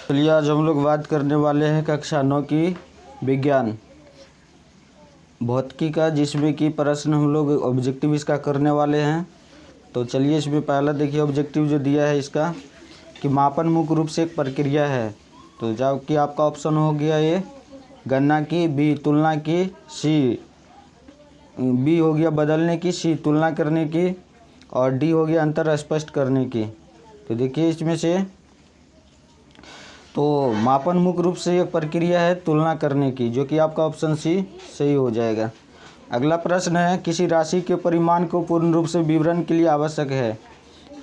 चलिए आज हम लोग बात करने वाले हैं कक्षा 9 की विज्ञान भौतिकी का, जिसमें कि प्रश्न हम लोग ऑब्जेक्टिव इसका करने वाले हैं। तो चलिए इसमें पहला देखिए ऑब्जेक्टिव जो दिया है इसका कि मापन मुख्य रूप से एक प्रक्रिया है। तो जबकि आपका ऑप्शन हो गया ए गणना की, बी तुलना की, सी बी हो गया बदलने की, सी तुलना करने की और डी हो गया अंतर स्पष्ट करने की। तो देखिए इसमें से तो मापन मुख्य रूप से एक प्रक्रिया है तुलना करने की, जो कि आपका ऑप्शन सी सही हो जाएगा। अगला प्रश्न है किसी राशि के परिमाण को पूर्ण रूप से विवरण के लिए आवश्यक है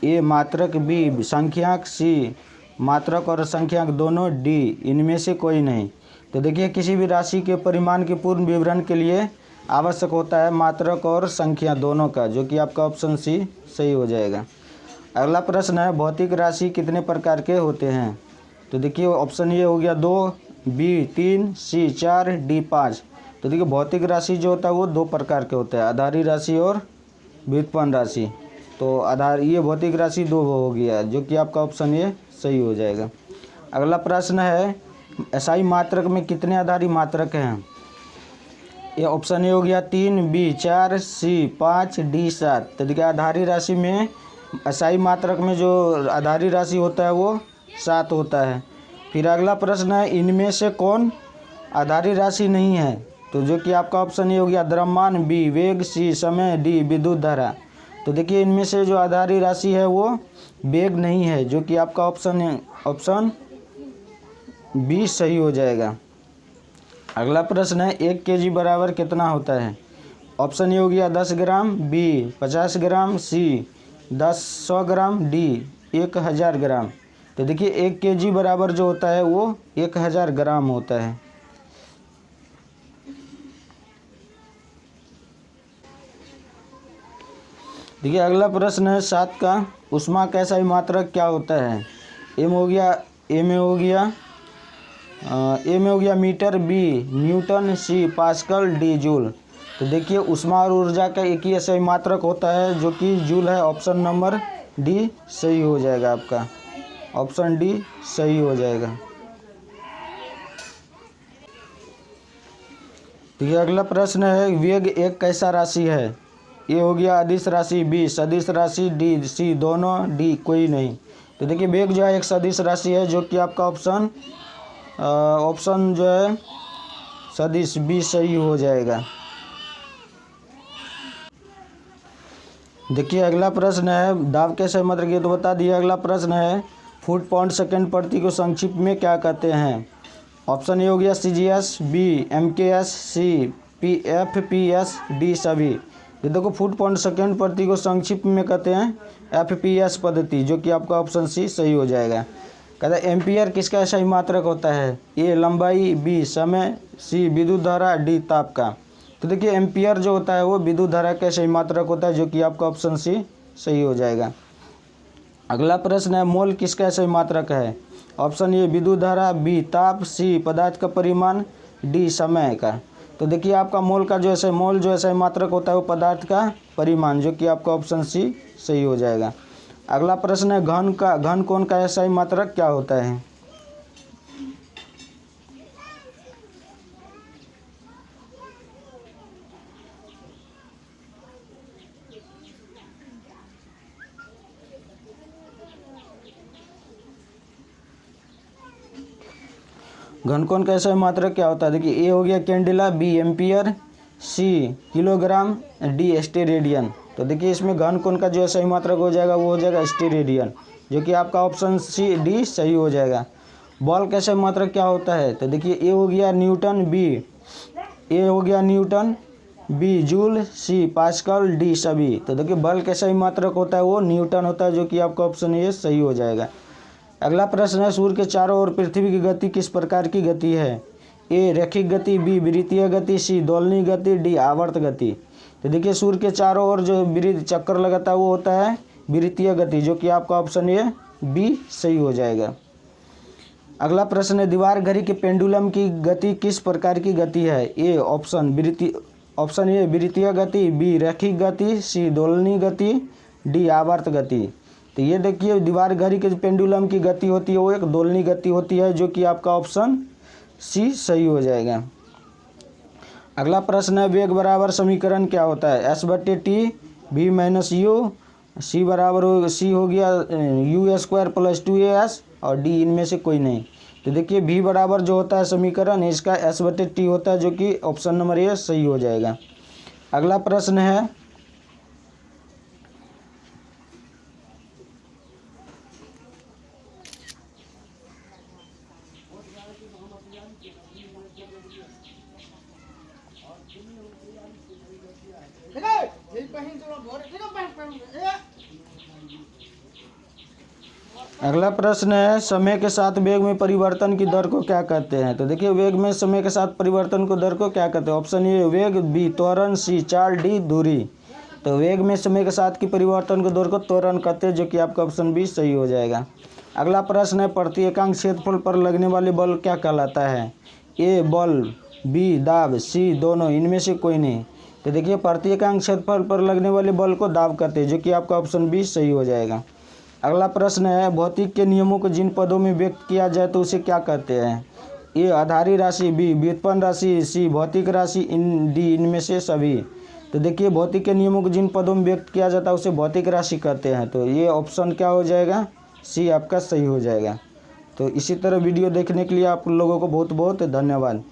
ए मात्रक, बी संख्याक, सी मात्रक और संख्याक दोनों, डी इनमें से कोई नहीं। तो देखिए किसी भी राशि के परिमाण के पूर्ण विवरण के लिए आवश्यक होता है मात्रक और संख्या दोनों का, जो कि आपका ऑप्शन सी सही हो जाएगा। अगला प्रश्न है भौतिक राशि कितने प्रकार के होते हैं। तो देखिए ऑप्शन ये हो गया 2, बी 3, सी 4, डी 5। तो देखिए भौतिक राशि जो होता है वो 2 प्रकार के होते हैं, आधारी राशि और व्युत्पन्न राशि। तो आधार ये भौतिक राशि 2 हो गया, जो कि आपका ऑप्शन ये सही हो जाएगा। अगला प्रश्न है एसआई मात्रक में कितने आधारी मात्रक हैं। ये ऑप्शन ए हो गया 3, बी 4, सी 5, डी 7। तो देखिए आधारी राशि में एसआई मात्रक में जो आधारी राशि होता है वो 7 होता है। फिर अगला प्रश्न है इनमें से कौन आधारी राशि नहीं है। तो जो कि आपका ऑप्शन ये हो गया द्रव्यमान, बी वेग, सी समय, डी विद्युत धारा। तो देखिए इनमें से जो आधारी राशि है वो वेग नहीं है, जो कि आपका ऑप्शन बी सही हो जाएगा। अगला प्रश्न है 1 केजी बराबर कितना होता है। ऑप्शन ए हो गया 10 ग्राम, बी 50 ग्राम, सी 100 ग्राम, डी 1000 ग्राम। तो देखिए 1 केजी बराबर जो होता है वो 1000 ग्राम होता है। देखिए अगला प्रश्न है 7 का ऊष्मा का एसआई मात्रक क्या होता है। ए में हो गया मीटर, बी न्यूटन, सी पास्कल, डी जूल। तो देखिए ऊष्मा और ऊर्जा का एक ही एसआई मात्रक होता है, जो कि जूल है। ऑप्शन नंबर डी सही हो जाएगा, आपका ऑप्शन डी सही हो जाएगा। देखिए अगला प्रश्न है वेग एक कैसा राशि है। ये हो गया अदिश राशि, बी सदिश राशि, डी सी दोनों, डी कोई नहीं। तो देखिए वेग जो है एक सदिश राशि है, जो कि आपका ऑप्शन जो है सदिश बी सही हो जाएगा। देखिए अगला प्रश्न है दाब कैसे मात्रक, ये तो बता दिया। अगला प्रश्न है फुट पाउंड सेकंड प्रति को संक्षिप्त में क्या कहते हैं। ऑप्शन ए हो गया सीजीएस, बी एमकेएस, सी एफपीएस, डी सभी। ये देखो फुट पाउंड सेकंड प्रति को संक्षिप्त में कहते हैं एफपीएस पद्धति, जो कि आपका ऑप्शन सी सही हो जाएगा। कहता है एम्पियर किसका सही मात्रक होता है। ए लंबाई, बी समय, सी विद्युत धारा, डी ताप का। तो देखिए एम्पियर जो होता है वो विद्युत धारा का सही मात्रक होता है, जो कि आपका ऑप्शन सी सही हो जाएगा। अगला प्रश्न है मोल किसका सही मात्रक है। ऑप्शन ए विद्युत धारा, बी ताप, सी पदार्थ का परिमाण, डी समय का। तो देखिए आपका मोल जो ऐसा मात्रक होता है वो पदार्थ का परिमाण, जो कि आपका ऑप्शन सी सही हो जाएगा। अगला प्रश्न है घन कोण का सही मात्रक क्या होता है। घन कोण का सही मात्रक क्या होता है। देखिए ए हो गया कैंडिला, बी एम्पियर, सी किलोग्राम, डी स्टेरेडियन। तो देखिए इसमें घन कोण का जो सही मात्रक हो जाएगा वो हो जाएगा स्टेरेडियन, जो कि आपका ऑप्शन सी डी सही हो जाएगा। बॉल का सही मात्रक क्या होता है। तो देखिए ए हो गया न्यूटन, बी जूल, सी पास्कल, डी सभी। तो देखिए बल का सही मात्रक होता है वो न्यूटन होता है, जो कि आपका ऑप्शन ए सही हो जाएगा। अगला प्रश्न है सूर्य के चारों ओर पृथ्वी की गति किस प्रकार की गति है। ए रैखिक गति, बी वृत्तीय गति, सी दोलनीय गति, डी आवर्त गति। तो देखिए सूर्य के चारों ओर जो चक्कर लगाता है वो होता है वृत्तीय गति, जो कि आपका ऑप्शन ए बी सही हो जाएगा। अगला प्रश्न है दीवार घड़ी के पेंडुलम की गति किस प्रकार की गति है। ए ऑप्शन ए वृत्तीय गति, बी रैखिक गति, सी दोलनीय गति, डी आवर्त गति। तो ये देखिए दीवार घड़ी के पेंडुलम की गति होती है वो एक दोलनी गति होती है, जो कि आपका ऑप्शन सी सही हो जाएगा। अगला प्रश्न है वेग बराबर समीकरण क्या होता है? एस बटे टी वी माइनस यू, सी बराबर सी हो गया यू स्क्वायर प्लस 2as और डी इनमें से कोई नहीं। तो देखिए वी बराबर जो होता है समीकरण इसका एस बटे टी होता है, जो कि ऑप्शन नंबर ए सही हो जाएगा। अगला प्रश्न है अगला प्रश्न है समय के साथ वेग में परिवर्तन की दर को क्या कहते हैं? तो देखिए वेग में समय के साथ परिवर्तन को दर को क्या कहते हैं? ऑप्शन ए वेग, बी त्वरण, सी चाल, डी दूरी। तो वेग में समय के साथ की परिवर्तन को दर को त्वरण कहते हैं, जो कि आपका ऑप्शन बी सही हो जाएगा। अगला प्रश्न है प्रति एकांक क्षेत्रफल पर लगने वाले बल क्या कहलाता है? ए बल, बी दाब, सी दोनों, इनमें से कोई नहीं। तो देखिए प्रति एकांक क्षेत्रफल पर लगने वाले बल को दाब कहते हैं, जो कि आपका ऑप्शन बी सही हो जाएगा। अगला प्रश्न है भौतिक के नियमों को जिन पदों में व्यक्त किया जाए तो उसे क्या कहते हैं? ए आधारी राशि, बी व्युत्पन्न राशि, सी भौतिक राशि, डी इनमें से सभी। तो देखिए भौतिक के नियमों को जिन पदों में व्यक्त किया जाता है उसे भौतिक राशि कहते हैं, तो ये ऑप्शन क्या हो जाएगा? सी आपका सही हो जाएगा। तो इसी तरह वीडियो देखने के लिए आप लोगों को बहुत बहुत धन्यवाद।